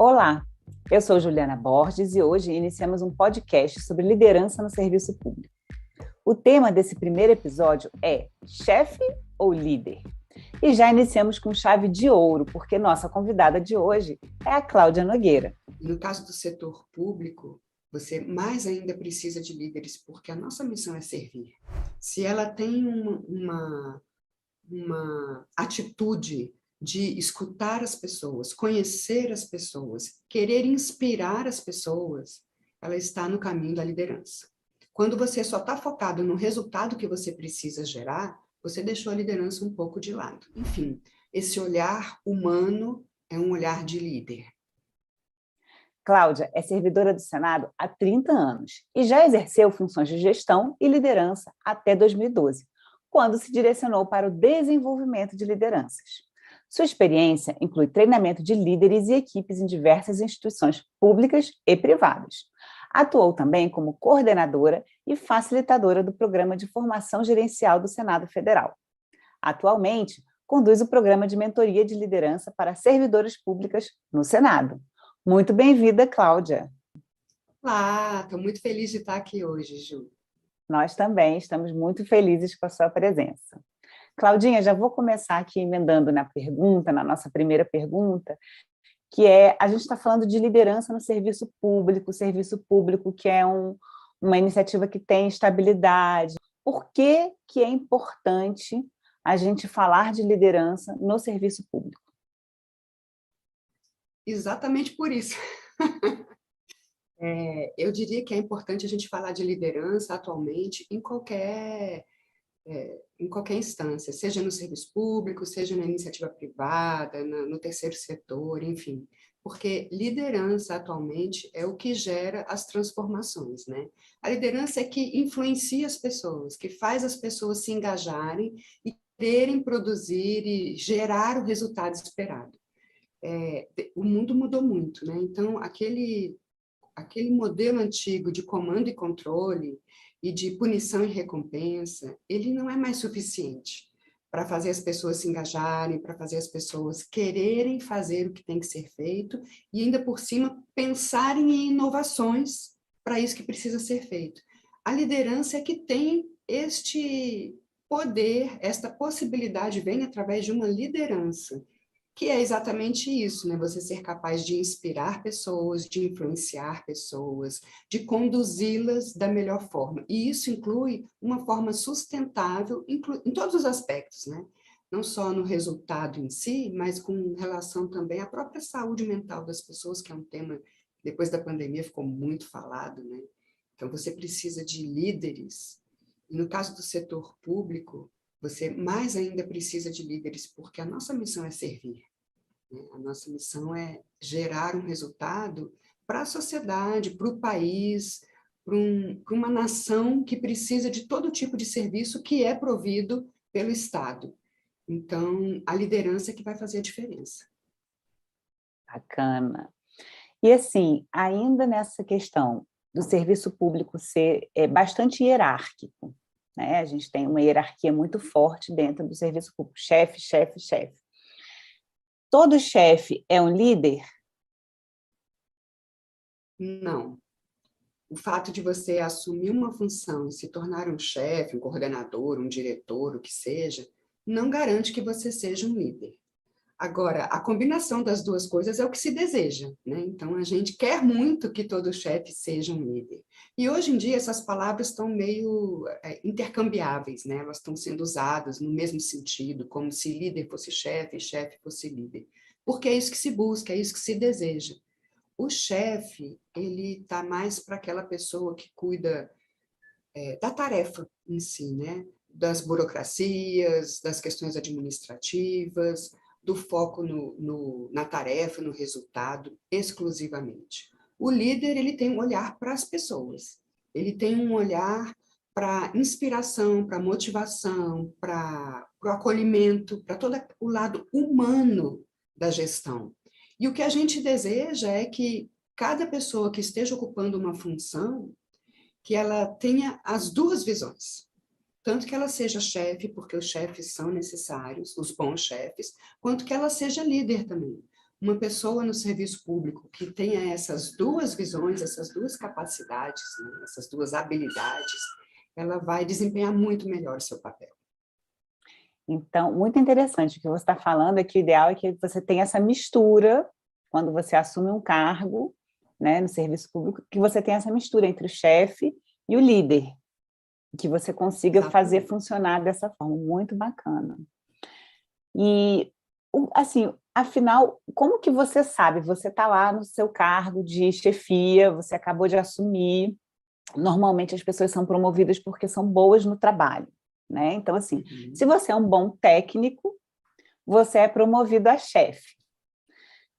Olá, eu sou Juliana Borges e hoje iniciamos um podcast sobre liderança no serviço público. O tema desse primeiro episódio é chefe ou líder? E já iniciamos com chave de ouro, porque nossa convidada de hoje é a Cláudia Nogueira. No caso do setor público, você mais ainda precisa de líderes, porque a nossa missão é servir. Se ela tem uma atitude de escutar as pessoas, conhecer as pessoas, querer inspirar as pessoas, ela está no caminho da liderança. Quando você só está focado no resultado que você precisa gerar, você deixou a liderança um pouco de lado. Enfim, esse olhar humano é um olhar de líder. Cláudia é servidora do Senado há 30 anos e já exerceu funções de gestão e liderança até 2012, quando se direcionou para o desenvolvimento de lideranças. Sua experiência inclui treinamento de líderes e equipes em diversas instituições públicas e privadas. Atuou também como coordenadora e facilitadora do Programa de Formação Gerencial do Senado Federal. Atualmente, conduz o programa de mentoria de liderança para servidoras públicas no Senado. Muito bem-vinda, Cláudia. Olá, estou muito feliz de estar aqui hoje, Ju. Nós também estamos muito felizes com a sua presença. Claudinha, já vou começar aqui emendando na nossa primeira pergunta, que é, a gente está falando de liderança no serviço público que é uma iniciativa que tem estabilidade. Por que é importante a gente falar de liderança no serviço público? Exatamente por isso. Eu diria que é importante a gente falar de liderança atualmente em qualquer instância, seja no serviço público, seja na iniciativa privada, no terceiro setor, enfim. Porque liderança atualmente é o que gera as transformações, né? A liderança é que influencia as pessoas, que faz as pessoas se engajarem e quererem produzir e gerar o resultado esperado. O mundo mudou muito, né? Então, aquele modelo antigo de comando e controle e de punição e recompensa, ele não é mais suficiente para fazer as pessoas se engajarem, para fazer as pessoas quererem fazer o que tem que ser feito e ainda por cima pensarem em inovações para isso que precisa ser feito. A liderança é que tem este poder, esta possibilidade vem através de uma liderança, que é exatamente isso, né? Você ser capaz de inspirar pessoas, de influenciar pessoas, de conduzi-las da melhor forma. E isso inclui uma forma sustentável em todos os aspectos, né? Não só no resultado em si, mas com relação também à própria saúde mental das pessoas, que é um tema, depois da pandemia, ficou muito falado, né? Então, você precisa de líderes. E no caso do setor público, você mais ainda precisa de líderes, porque a nossa missão é servir. Né? A nossa missão é gerar um resultado para a sociedade, para o país, para uma nação que precisa de todo tipo de serviço que é provido pelo Estado. Então, a liderança é que vai fazer a diferença. Bacana. E assim, ainda nessa questão do serviço público ser bastante hierárquico, né? A gente tem uma hierarquia muito forte dentro do serviço público, chefe, chefe, chefe. Todo chefe é um líder? Não. O fato de você assumir uma função e se tornar um chefe, um coordenador, um diretor, o que seja, não garante que você seja um líder. Agora, a combinação das duas coisas é o que se deseja, né? Então, a gente quer muito que todo chefe seja um líder. E hoje em dia, essas palavras estão meio intercambiáveis, né? Elas estão sendo usadas no mesmo sentido, como se líder fosse chefe e chefe fosse líder. Porque é isso que se busca, é isso que se deseja. O chefe, ele está mais para aquela pessoa que cuida da tarefa em si, né? Das burocracias, das questões administrativas, do foco na tarefa, no resultado, exclusivamente. O líder, ele tem um olhar para as pessoas, ele tem um olhar para inspiração, para motivação, para o acolhimento, para todo o lado humano da gestão. E o que a gente deseja é que cada pessoa que esteja ocupando uma função, que ela tenha as duas visões. Tanto que ela seja chefe, porque os chefes são necessários, os bons chefes, quanto que ela seja líder também. uma pessoa no serviço público que tenha essas duas visões, essas duas capacidades, né, essas duas habilidades, ela vai desempenhar muito melhor o seu papel. Então, muito interessante o que você está falando, é que o ideal é que você tenha essa mistura, quando você assume um cargo, né, no serviço público, que você tenha essa mistura entre o chefe e o líder, que você consiga fazer funcionar dessa forma, muito bacana. E, assim, afinal, como que você sabe? Você está lá no seu cargo de chefia, você acabou de assumir, normalmente as pessoas são promovidas porque são boas no trabalho, né? Então, assim, se você é um bom técnico, você é promovido a chefe.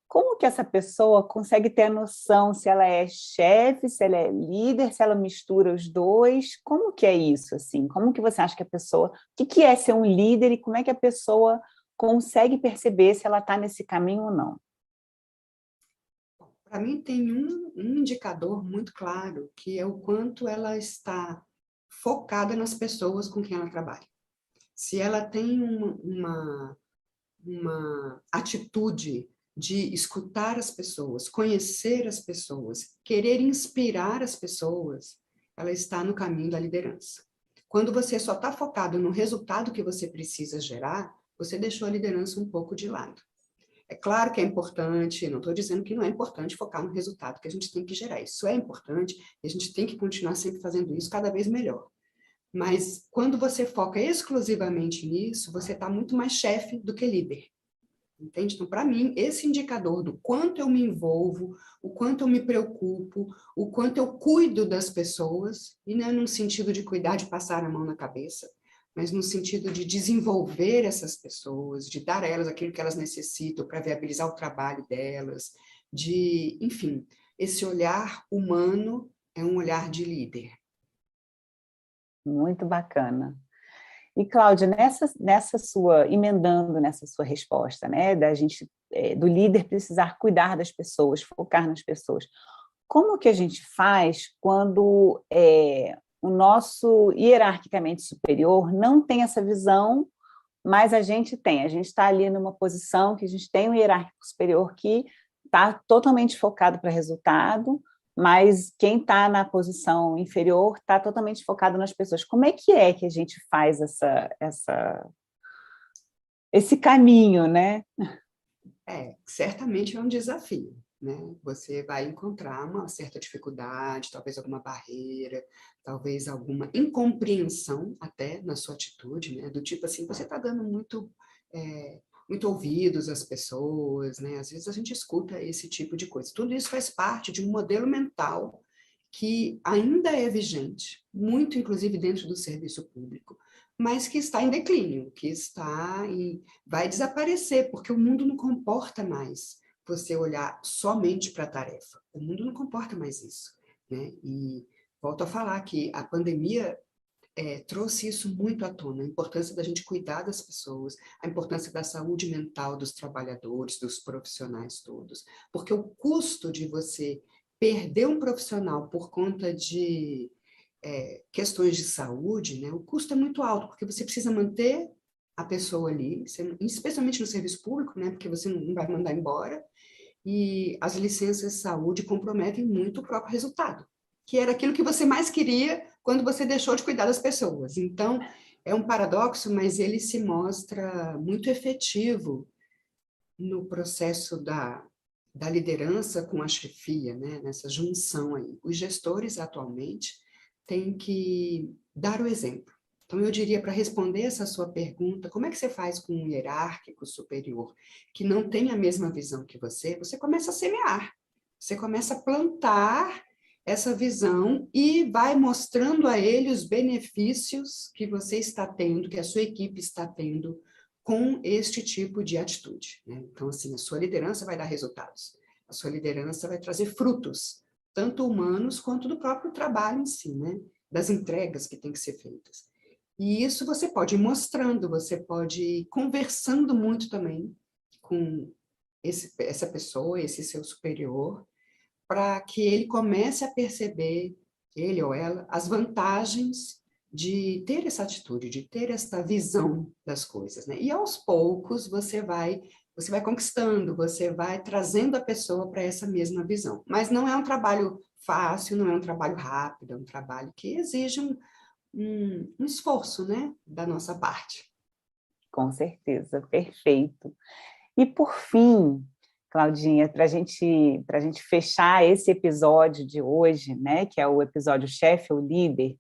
Como que essa pessoa consegue ter a noção se ela é chefe, se ela é líder, se ela mistura os dois? Como que é isso, assim? Como que você acha que a pessoa... O que é ser um líder e como é que a pessoa consegue perceber se ela está nesse caminho ou não? Para mim, tem um indicador muito claro, que é o quanto ela está focada nas pessoas com quem ela trabalha. Se ela tem uma atitude de escutar as pessoas, conhecer as pessoas, querer inspirar as pessoas, ela está no caminho da liderança. Quando você só está focado no resultado que você precisa gerar, você deixou a liderança um pouco de lado. É claro que é importante, não estou dizendo que não é importante focar no resultado que a gente tem que gerar. Isso é importante e a gente tem que continuar sempre fazendo isso cada vez melhor. Mas quando você foca exclusivamente nisso, você está muito mais chefe do que líder. Entende? Então, para mim, esse indicador do quanto eu me envolvo, o quanto eu me preocupo, o quanto eu cuido das pessoas, e não é num sentido de cuidar de passar a mão na cabeça, mas no sentido de desenvolver essas pessoas, de dar a elas aquilo que elas necessitam para viabilizar o trabalho delas, de, enfim, esse olhar humano é um olhar de líder. Muito bacana. E, Cláudia, nessa sua, emendando nessa sua resposta, né, da gente, do líder precisar cuidar das pessoas, focar nas pessoas, como que a gente faz quando o nosso hierarquicamente superior não tem essa visão, mas a gente está ali numa posição que a gente tem um hierárquico superior que está totalmente focado para resultado, mas quem está na posição inferior está totalmente focado nas pessoas. Como é que a gente faz esse caminho, né? Certamente é um desafio, né? Você vai encontrar uma certa dificuldade, talvez alguma barreira, talvez alguma incompreensão até na sua atitude, né? Do tipo assim, você está dando muito ouvidos às pessoas, né? Às vezes a gente escuta esse tipo de coisa. Tudo isso faz parte de um modelo mental que ainda é vigente, muito inclusive dentro do serviço público, mas que está em declínio, vai desaparecer, porque o mundo não comporta mais você olhar somente para a tarefa. O mundo não comporta mais isso, né? E volto a falar que a pandemia trouxe isso muito à tona, a importância da gente cuidar das pessoas, a importância da saúde mental dos trabalhadores, dos profissionais todos, porque o custo de você perder um profissional por conta de questões de saúde, né, o custo é muito alto, porque você precisa manter a pessoa ali, especialmente no serviço público, né, porque você não vai mandar embora, e as licenças de saúde comprometem muito o próprio resultado, que era aquilo que você mais queria quando você deixou de cuidar das pessoas. Então, é um paradoxo, mas ele se mostra muito efetivo no processo da liderança com a chefia, né? Nessa junção aí. Os gestores, atualmente, têm que dar o exemplo. Então, eu diria, para responder essa sua pergunta, como é que você faz com um hierárquico superior que não tem a mesma visão que você? Você começa a semear, você começa a plantar essa visão e vai mostrando a ele os benefícios que você está tendo, que a sua equipe está tendo com este tipo de atitude, né? Então, assim, a sua liderança vai dar resultados, a sua liderança vai trazer frutos, tanto humanos quanto do próprio trabalho em si, né? Das entregas que têm que ser feitas. E isso você pode ir mostrando, você pode ir conversando muito também com essa pessoa, esse seu superior, para que ele comece a perceber, ele ou ela, as vantagens de ter essa atitude, de ter essa visão das coisas, né? E aos poucos você vai você vai conquistando, você vai trazendo a pessoa para essa mesma visão. Mas não é um trabalho fácil, não é um trabalho rápido, é um trabalho que exige um esforço, né, da nossa parte. Com certeza, perfeito. E por fim, Claudinha, para a gente fechar esse episódio de hoje, né, que é o episódio Chefe ou Líder,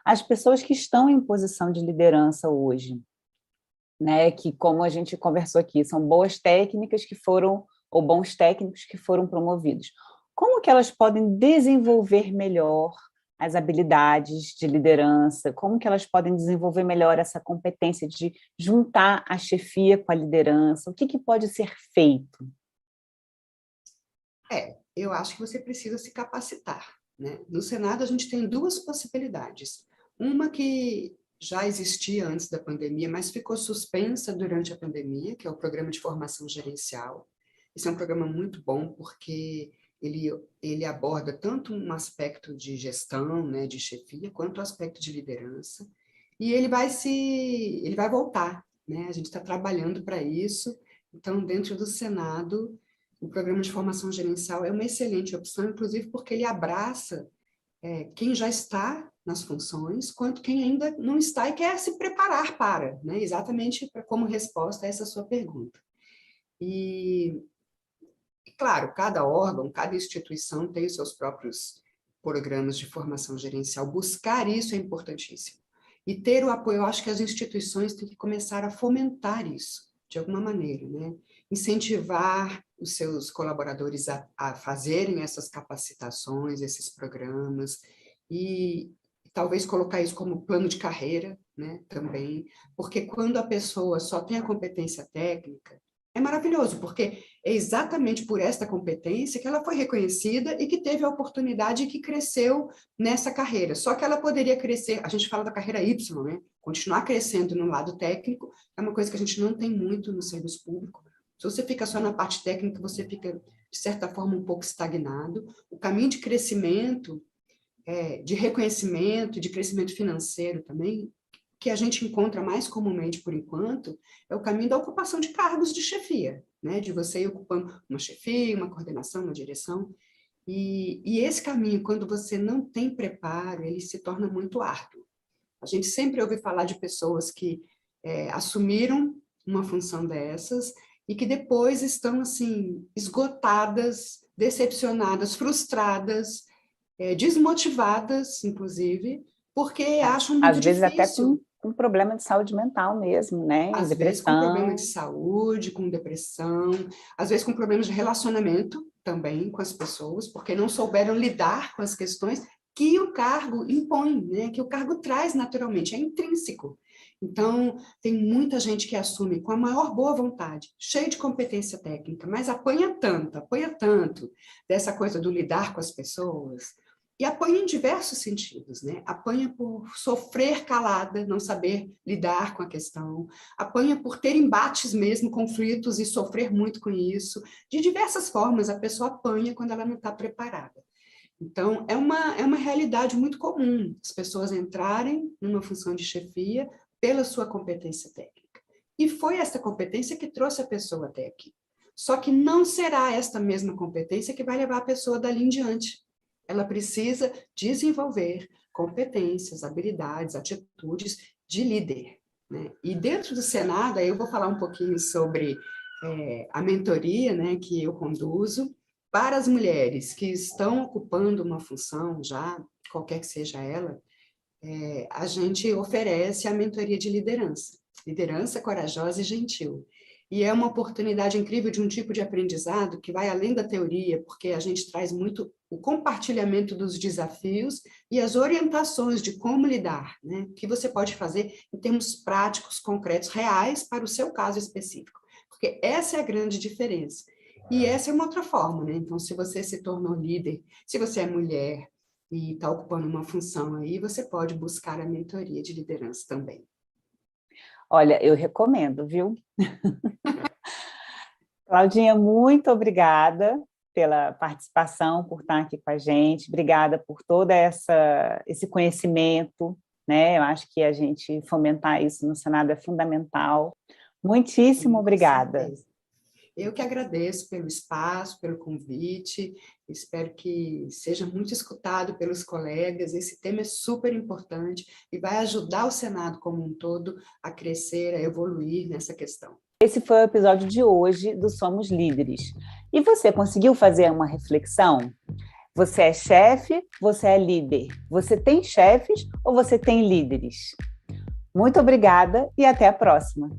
as pessoas que estão em posição de liderança hoje, né, que como a gente conversou aqui, são boas técnicas que foram, ou bons técnicos que foram promovidos. Como que elas podem desenvolver melhor as habilidades de liderança? Como que elas podem desenvolver melhor essa competência de juntar a chefia com a liderança? O que que pode ser feito? Eu acho que você precisa se capacitar, né? No Senado, a gente tem duas possibilidades. Uma que já existia antes da pandemia, mas ficou suspensa durante a pandemia, que é o Programa de Formação Gerencial. Esse é um programa muito bom, porque ele aborda tanto um aspecto de gestão, né, de chefia, quanto o aspecto de liderança. E ele vai voltar, né? A gente está trabalhando para isso. Então, dentro do Senado, o programa de formação gerencial é uma excelente opção, inclusive porque ele abraça quem já está nas funções, quanto quem ainda não está e quer se preparar para, né? Exatamente como resposta a essa sua pergunta. E, claro, cada órgão, cada instituição tem os seus próprios programas de formação gerencial. Buscar isso é importantíssimo. E ter o apoio, eu acho que as instituições têm que começar a fomentar isso, de alguma maneira, né? Incentivar os seus colaboradores a fazerem essas capacitações, esses programas, e talvez colocar isso como plano de carreira, né, também, porque quando a pessoa só tem a competência técnica, é maravilhoso, porque é exatamente por esta competência que ela foi reconhecida e que teve a oportunidade e que cresceu nessa carreira. Só que ela poderia crescer, a gente fala da carreira Y, né? Continuar crescendo no lado técnico é uma coisa que a gente não tem muito no serviço público. Se você fica só na parte técnica, você fica, de certa forma, um pouco estagnado. O caminho de crescimento, de reconhecimento, de crescimento financeiro também, que a gente encontra mais comumente por enquanto, é o caminho da ocupação de cargos de chefia, né? De você ir ocupando uma chefia, uma coordenação, uma direção. E esse caminho, quando você não tem preparo, ele se torna muito árduo. A gente sempre ouve falar de pessoas que assumiram uma função dessas e que depois estão assim esgotadas, decepcionadas, frustradas, desmotivadas, inclusive, porque acham muito Às vezes até difícil. com problema de saúde mental mesmo, né? Às vezes com problema de Depressão. saúde, com depressão, às vezes com problemas de relacionamento também com as pessoas, porque não souberam lidar com as questões que o cargo impõe, né? Que o cargo traz naturalmente, é intrínseco. Então, tem muita gente que assume com a maior boa vontade, cheio de competência técnica, mas apanha tanto dessa coisa do lidar com as pessoas, e apanha em diversos sentidos, né? Apanha por sofrer calada, não saber lidar com a questão, apanha por ter embates mesmo, conflitos e sofrer muito com isso. De diversas formas, a pessoa apanha quando ela não está preparada. Então, é uma realidade muito comum as pessoas entrarem numa função de chefia pela sua competência técnica. E foi essa competência que trouxe a pessoa até aqui. Só que não será esta mesma competência que vai levar a pessoa dali em diante. Ela precisa desenvolver competências, habilidades, atitudes de líder, né? E dentro do Senado, aí eu vou falar um pouquinho sobre a mentoria, né, que eu conduzo para as mulheres que estão ocupando uma função já, qualquer que seja ela, a gente oferece a mentoria de liderança, liderança corajosa e gentil. E é uma oportunidade incrível de um tipo de aprendizado que vai além da teoria, porque a gente traz muito o compartilhamento dos desafios e as orientações de como lidar, né? O que você pode fazer em termos práticos, concretos, reais para o seu caso específico. Porque essa é a grande diferença. E essa é uma outra forma, né? Então, se você se tornou líder, se você é mulher e está ocupando uma função aí, você pode buscar a mentoria de liderança também. Olha, eu recomendo, viu? Claudinha, muito obrigada pela participação, por estar aqui com a gente. Obrigada por todo esse conhecimento, né? Eu acho que a gente fomentar isso no Senado é fundamental. Muitíssimo Sim, com obrigada. certeza. Eu que agradeço pelo espaço, pelo convite, espero que seja muito escutado pelos colegas. Esse tema é super importante e vai ajudar o Senado como um todo a crescer, a evoluir nessa questão. Esse foi o episódio de hoje do Somos Líderes. E você conseguiu fazer uma reflexão? Você é chefe? Você é líder? Você tem chefes ou você tem líderes? Muito obrigada e até a próxima!